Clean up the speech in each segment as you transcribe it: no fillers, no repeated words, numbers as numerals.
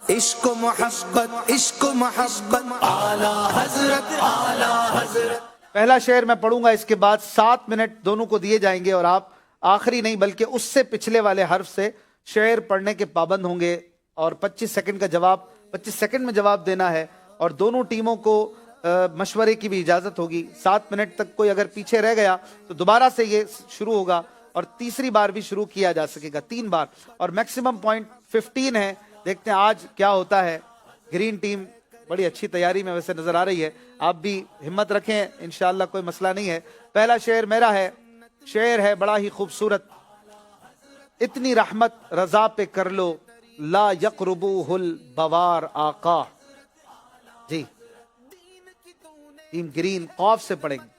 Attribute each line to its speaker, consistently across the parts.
Speaker 1: عشق و محبت اعلی حضرت.
Speaker 2: پہلا شعر میں پڑھوں گا، اس کے بعد 7 منٹ دونوں کو دیے جائیں گے اور آپ آخری نہیں بلکہ اس سے پچھلے والے حرف سے شعر پڑھنے کے پابند ہوں گے، اور 25 سیکنڈ کا جواب 25 سیکنڈ میں جواب دینا ہے، اور دونوں ٹیموں کو مشورے کی بھی اجازت ہوگی. 7 منٹ تک کوئی اگر پیچھے رہ گیا تو دوبارہ سے یہ شروع ہوگا، اور تیسری بار بھی شروع کیا جا سکے گا 3 بار، اور میکسیمم پوائنٹ 15 ہے. دیکھتے ہیں آج کیا ہوتا ہے. گرین ٹیم بڑی اچھی تیاری میں ویسے نظر آ رہی ہے، آپ بھی ہمت رکھیں، انشاءاللہ کوئی مسئلہ نہیں ہے. پہلا شعر میرا ہے، شعر ہے بڑا ہی خوبصورت. اتنی رحمت رضا پہ کر لو لا یقربوہ البوار آقا. جی ٹیم گرین قاف سے پڑھیں گے.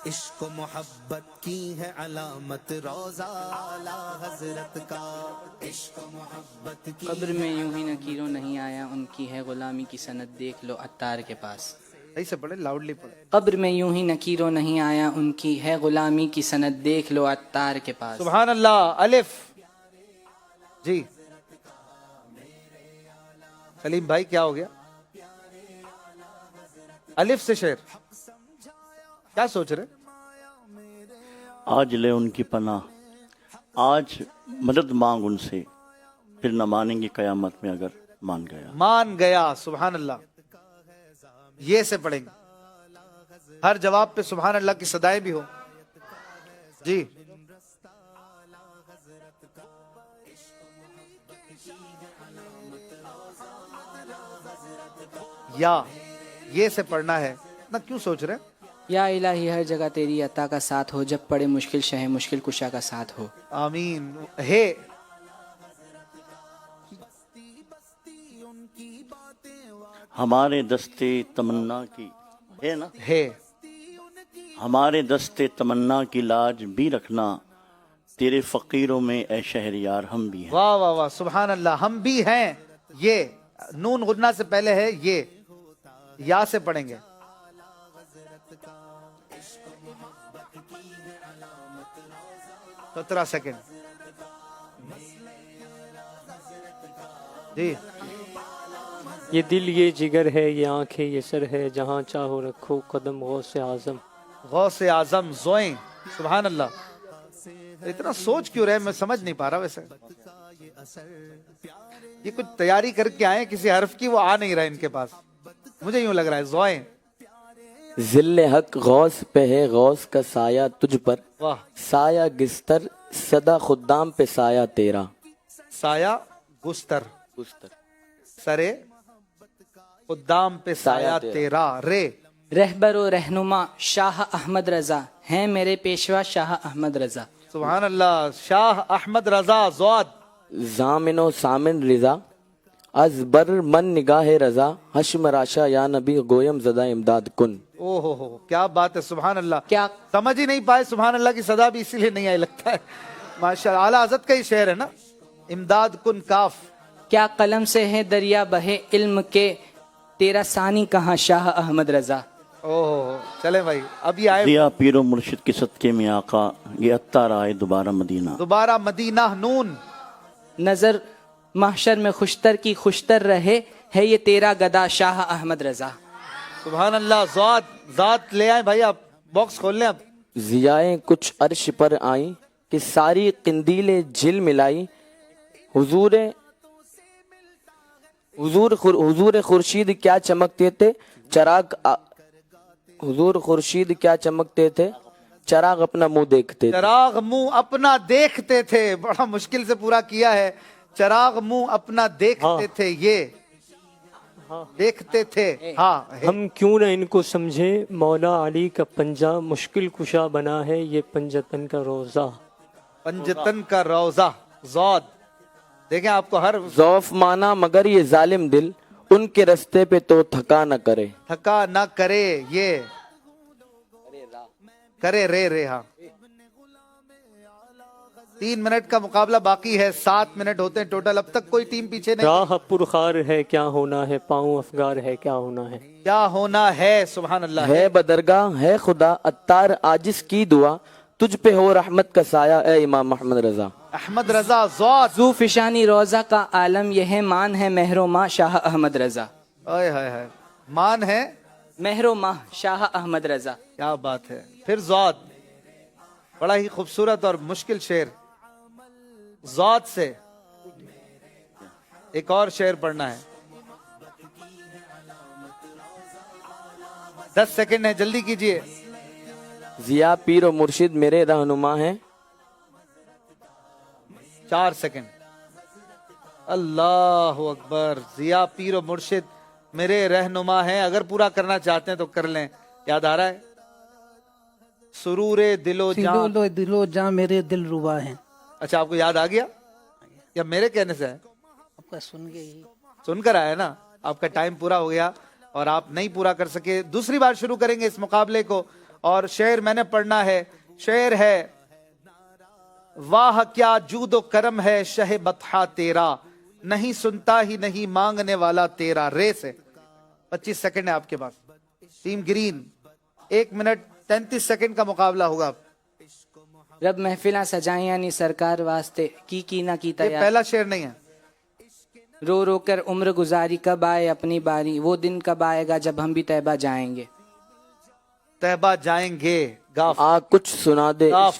Speaker 1: عشق و محبت کی ہے علامت روضہ اعلی حضرت کا. عشق و محبت کی
Speaker 3: قبر میں یوں ہی نکیروں نہیں آیا، ان کی ہے غلامی کی سند دیکھ لو عطار کے پاس.
Speaker 2: صحیح سے پڑھیں، لاؤڈلی پڑھیں.
Speaker 3: قبر میں یوں ہی نکیروں نہیں آیا، ان کی ہے غلامی کی سند دیکھ لو عطار کے پاس.
Speaker 2: سبحان اللہ. الف. جی سلیم بھائی کیا ہو گیا؟ الف سے شعر کیا سوچ رہے؟
Speaker 4: آج لے ان کی پناہ، آج مدد مانگ ان سے، پھر نہ مانیں گے قیامت میں اگر مان گیا.
Speaker 2: مان گیا. سبحان اللہ. یہ سے پڑھیں گے، ہر جواب پہ سبحان اللہ کی صدائیں بھی ہو. جی یا یہ سے پڑھنا ہے. اتنا کیوں سوچ رہے؟
Speaker 3: یا الہی ہر جگہ تیری عطا کا ساتھ ہو، جب پڑے مشکل شہ مشکل کشا کا ساتھ ہو.
Speaker 2: آمین. ہے
Speaker 4: ہمارے دستے تمنا کی ہے نا،
Speaker 2: ہے
Speaker 4: ہمارے دستے تمنا کی لاج بھی رکھنا، تیرے فقیروں میں اے شہریار ہم بھی ہیں.
Speaker 2: واہ واہ واہ. سبحان اللہ. ہم بھی ہیں. یہ نون غنہ سے پہلے ہے، یہ یا سے پڑھیں گے. 17 سیکنڈ. جی
Speaker 5: یہ دل یہ جگر ہے، یہ آنکھیں یہ سر ہے، جہاں چاہو رکھو قدم غوث اعظم.
Speaker 2: غوث اعظم زوئیں. سبحان اللہ. اتنا سوچ کیوں رہے میں سمجھ نہیں پا رہا. ویسے یہ کچھ تیاری کر کے آئے کسی حرف کی، وہ آ نہیں رہا ان کے پاس، مجھے یوں لگ رہا ہے. زوئیں.
Speaker 6: ذل حق غوث پہ ہے، غوث کا سایہ تجھ پر،
Speaker 2: واہ.
Speaker 6: سایہ گستر صدا خدام پہ سایہ تیرا.
Speaker 2: سایہ گستر،
Speaker 6: گستر
Speaker 2: سرے خدام پہ سایہ تیرا. رے
Speaker 3: رہبر و رہنما شاہ احمد رضا ہیں میرے پیشوا شاہ احمد رضا.
Speaker 2: سبحان اللہ. شاہ احمد رضا. زواد.
Speaker 6: زامن و سامن رضا از بر من نگاہ رضا، حشم راشا یا نبی گویم زدہ امداد کن.
Speaker 2: او ہو کیا بات ہے. سبحان اللہ.
Speaker 3: کیا
Speaker 2: سمجھ ہی نہیں پائے سبحان اللہ کی صدا بھی اسی لیے نہیں آئی لگتا ہے. ماشاء اللہ. اعلیٰ حضرت کا ہی شعر ہے نا. امداد کن کاف.
Speaker 3: کیا قلم سے ہے دریا بہے علم کے، تیرا ثانی کہاں شاہ احمد رضا.
Speaker 2: اوہ چلیں بھائی اب یہ آئے
Speaker 4: دیا پیر و مرشد کے صدقے میں آقا، یہ عطار آئے دوبارہ مدینہ.
Speaker 2: دوبارہ مدینہ. نون.
Speaker 3: نظر محشر میں خوشتر کی خوشتر رہے، ہے یہ تیرا گدا شاہ احمد رضا.
Speaker 2: سبحان اللہ. ذات. ذات لے آئیں بھائی، آپ باکس کھول لیں. اب
Speaker 6: ضیائیں کچھ عرش پر آئیں کہ ساری قندیل جل ملائی، حضور خورشید کیا چمکتے تھے چراغ، حضور خورشید کیا چمکتے تھے چراغ اپنا منہ دیکھتے تھے.
Speaker 2: چراغ منہ اپنا دیکھتے تھے. بڑا مشکل سے پورا کیا ہے. چراغ منہ اپنا دیکھتے تھے. یہ دیکھتے تھے. ہاں
Speaker 5: ہم کیوں نہ ان کو سمجھے، مولا علی کا پنجہ مشکل کشا بنا ہے، یہ پنجتن کا روزہ.
Speaker 2: پنجتن کا روزہ. زود. دیکھیں آپ کو ہر
Speaker 6: ضعف مانا مگر یہ ظالم دل، ان کے رستے پہ تو تھکا نہ کرے.
Speaker 2: تھکا نہ کرے. یہ کرے رے رے. ہاں 3 منٹ کا مقابلہ باقی ہے, 7 منٹ ہوتے ہیں ٹوٹل, اب تک کوئی ٹیم پیچھے نہیں.
Speaker 5: راہ پرخار ہے کیا ہونا ہے, پاؤں افگار ہے کیا ہونا ہے.
Speaker 2: کیا ہونا ہے, سبحان اللہ.
Speaker 6: ہے بدرگاہ ہے خدا اتار عاجز کی دعا, تجھ پہ ہو رحمت کا سایہ اے امام محمد رضا.
Speaker 2: احمد رضا ذات.
Speaker 3: زو فشانی روزہ کا عالم یہ ہے, مان ہے مہر و ماہ شاہ احمد رضا.
Speaker 2: اوئے ہائے ہائے, مان ہے,
Speaker 3: مہر و ماہ شاہ احمد رضا.
Speaker 2: کیا بات ہے. پھر ذات, بڑا ہی خوبصورت اور مشکل شعر. ذات سے ایک اور شعر پڑھنا ہے. 10 سیکنڈ ہے, جلدی کیجئے.
Speaker 6: ضیا پیر و مرشد میرے رہنما ہیں.
Speaker 2: 4 سیکنڈ. اللہ اکبر. ضیا پیر و مرشد میرے رہنما ہیں. اگر پورا کرنا چاہتے ہیں تو کر لیں. یاد آ رہا ہے؟ سرور دل و جان.
Speaker 7: دل و جاں میرے دل ربا ہیں.
Speaker 2: اچھا, آپ کو یاد آ گیا یا میرے کہنے سے ہے؟
Speaker 7: آپ کا سن گئے ہی.
Speaker 2: سن کر آیا نا. آپ کا ٹائم پورا ہو گیا اور آپ نہیں پورا کر سکے. دوسری بار شروع کریں گے اس مقابلے کو, اور شعر میں نے پڑھنا ہے. شعر ہے, واہ کیا جود و کرم ہے شہ بطحا تیرا, نہیں سنتا ہی نہیں مانگنے والا تیرا. رے سے 25 سیکنڈ ہے آپ کے پاس. ٹیم گرین 1 منٹ 33 سیکنڈ کا مقابلہ ہوگا.
Speaker 3: رب محفلاں سجائیاں نی سرکار واسطے, کی نہ کی
Speaker 2: یہ
Speaker 3: تیار.
Speaker 2: پہلا شعر نہیں ہے.
Speaker 3: رو رو کر عمر گزاری, کب آئے اپنی باری, وہ دن کب آئے گا جب ہم بھی طیبہ جائیں گے.
Speaker 2: طیبہ جائیں گے. گاف.
Speaker 6: آ کچھ سنا دے.
Speaker 2: گاف.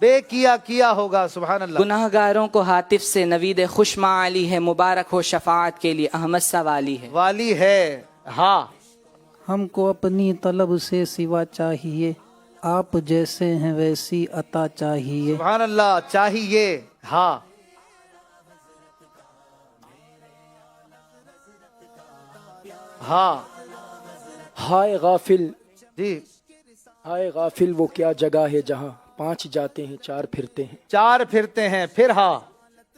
Speaker 2: بے کیا ہوگا. سبحان اللہ.
Speaker 3: گناہ گاروں کو ہاتف سے نوید خوش معالی ہے, مبارک ہو شفاعت کے لیے احمد سا والی ہے.
Speaker 2: والی ہے. ہاں,
Speaker 7: ہم کو اپنی طلب سے سوا چاہیے, آپ جیسے ہیں ویسی عطا چاہیے.
Speaker 2: سبحان اللہ. چاہیے. ہاں, ہاں.
Speaker 8: ہائے غافل
Speaker 2: جی,
Speaker 8: ہائے غافل وہ کیا جگہ ہے جہاں 5 جاتے ہیں 4 پھرتے ہیں.
Speaker 2: 4 پھرتے ہیں. پھر ہاں.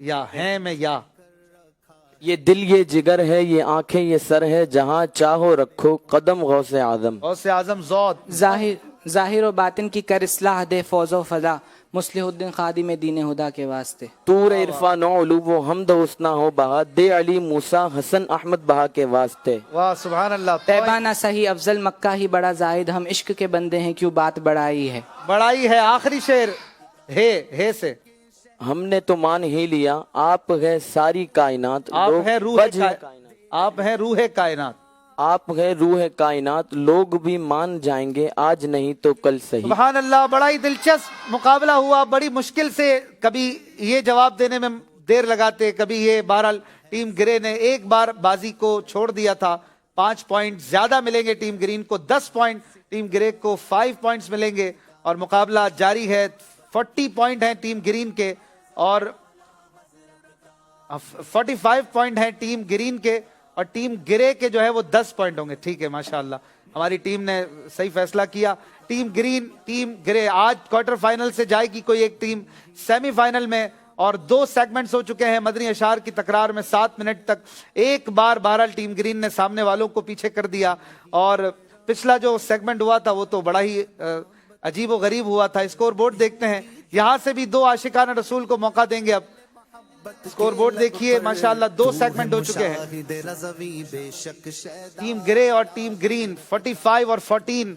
Speaker 2: یا ہے میں یا.
Speaker 6: یہ دل یہ جگر ہے, یہ آنکھیں یہ سر ہے, جہاں چاہو رکھو قدم غوث اعظم.
Speaker 2: غوث اعظم ذات.
Speaker 3: ظاہر و باطن کی کر اصلاح دے فوز و فضا, مصلح الدین خادم دین خدا کے واسطے.
Speaker 6: طور عرفان و علو و حمد و حسنہ ہو بہا, دے علی موسیٰ حسن احمد بہا کے واسطے.
Speaker 2: واہ سبحان اللہ.
Speaker 3: طیبہ نہ صحیح افضل مکہ ہی بڑا زائد, ہم عشق کے بندے ہیں کیوں بات بڑائی ہے.
Speaker 2: بڑائی ہے. آخری شعر ہے سے.
Speaker 6: ہم نے تو مان ہی لیا, آپ ہے ساری کائنات,
Speaker 2: آپ
Speaker 6: لوگ
Speaker 2: ہیں روح
Speaker 6: بج
Speaker 2: کائنات. آپ ہیں روح کائنات.
Speaker 6: آپ ہے روح کائنات, لوگ بھی مان جائیں گے آج نہیں تو کل صحیح.
Speaker 2: سبحان اللہ. بڑا ہی دلچسپ مقابلہ ہوا. بڑی مشکل سے, کبھی یہ جواب دینے میں دیر لگاتے, کبھی یہ. بہرحال ٹیم گرے نے ایک بار بازی کو چھوڑ دیا تھا. 5 پوائنٹ زیادہ ملیں گے ٹیم گرین کو, 10 پوائنٹ. ٹیم گرے کو 5 پوائنٹس ملیں گے, اور مقابلہ جاری ہے. 40 پوائنٹ ہیں ٹیم گرین کے, اور 45 پوائنٹ ہیں ٹیم گرین کے, اور ٹیم گرے کے جو ہے وہ 10 پوائنٹ ہوں گے. ٹھیک ہے, ماشاءاللہ ہماری ٹیم نے صحیح فیصلہ کیا. ٹیم گرین, ٹیم گرے آج کوارٹر فائنل سے جائے گی کوئی ایک ٹیم سیمی فائنل میں, اور 2 سیگمنٹس ہو چکے ہیں مدنی اشعار کی تکرار میں 7 منٹ تک. ایک بار بہرحال ٹیم گرین نے سامنے والوں کو پیچھے کر دیا, اور پچھلا جو سیگمنٹ ہوا تھا وہ تو بڑا ہی عجیب و غریب ہوا تھا. اسکور بورڈ دیکھتے ہیں, یہاں سے بھی 2 عاشقان رسول کو موقع دیں گے. اب اسکور بورڈ دیکھیے, ماشاءاللہ 2 سیگمنٹ ہو چکے ہیں.
Speaker 1: شاہد رضوی بے شک شیدا.
Speaker 2: ٹیم گرے اور ٹیم گرین 45 اور 14